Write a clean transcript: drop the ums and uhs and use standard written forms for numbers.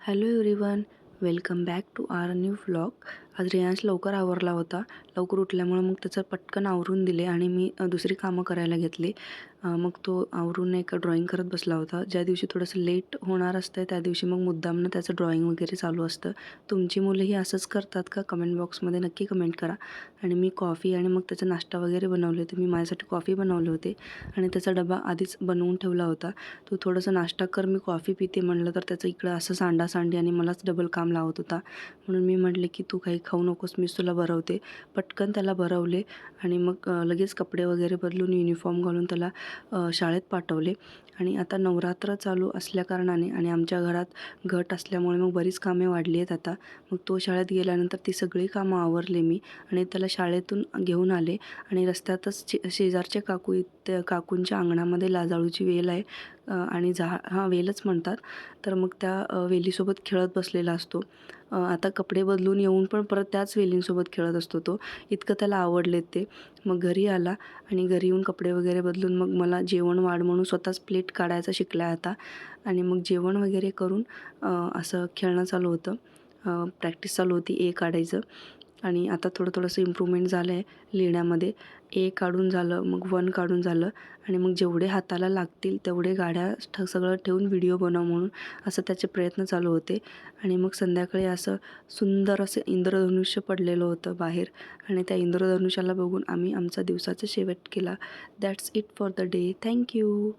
Hello everyone, welcome back to our new vlog. आज रियांश लवकर आवरला होता. लवकर उठल्यामुळं मग त्याचं पटकन आवरून दिले आणि मी दुसरी कामं करायला घेतली. मग तो आवरून एक ड्रॉइंग करत बसला होता. ज्या दिवशी थोडंसं लेट होणार असतं त्या दिवशी मग मुद्दामनं त्याचं ड्रॉइंग वगैरे चालू असतं. तुमची मुलंही असंच करतात का? कमेंट बॉक्समध्ये नक्की कमेंट करा. आणि मी कॉफी आणि मग त्याचा नाश्ता वगैरे बनवले होते. मी माझ्यासाठी कॉफी बनवले होते आणि त्याचा डबा आधीच बनवून ठेवला होता. तो थोडंसं नाश्ता कर, मी कॉफी पिते म्हणलं तर त्याचं इकडं असं सांडासांडी आणि मलाच डबल काम लावत होता. म्हणून मी म्हटले की तू काही खाऊ नकोस, मीच तुला भरवते. पटकन त्याला भरवले आणि मग लगेच कपडे वगैरे बदलून युनिफॉर्म घालून त्याला शाळेत पाठवले. आणि आता नवरात्र चालू असल्याकारणाने आणि आमच्या घरात घट असल्यामुळे मग बरीच कामे वाढली आहेत आता. मग तो शाळेत गेल्यानंतर ती सगळी कामं आवरले मी आणि त्याला शाळेतून घेऊन आले. आणि रस्त्यातच शेजारच्या काकूंच्या अंगणामध्ये लाजाळूची वेल आहे आणि वेलच म्हणतात. तर मग त्या वेलीसोबत खेळत बसलेला असतो. आता कपडे बदलून येऊन पण परत त्याच वेलींसोबत खेळत असतो तो. इतकं त्याला आवडलेत ते. मग घरी आला आणि घरी येऊन कपडे वगैरे बदलून मग मला जेवण वाढ म्हणून स्वतःच प्लेट काढायचं शिकला आता. आणि मग जेवण वगैरे करून असं खेळणं चालू होतं. प्रॅक्टिस चालू होती काढायचं. आणि आता थोडंसं इम्प्रूव्हमेंट झालं आहे लिहिण्यामध्ये. काढून झालं, मग 1 काढून झालं आणि मग जेवढे हाताला लागतील तेवढे गाड्या सगळं ठेवून व्हिडिओ बनव म्हणून असं त्याचे प्रयत्न चालू होते. आणि मग संध्याकाळी असं सुंदर असं इंद्रधनुष्य पडलेलं होतं बाहेर आणि त्या इंद्रधनुष्याला बघून आम्ही आमचा दिवसाचा शेवट केला. That's it for the day. Thank you.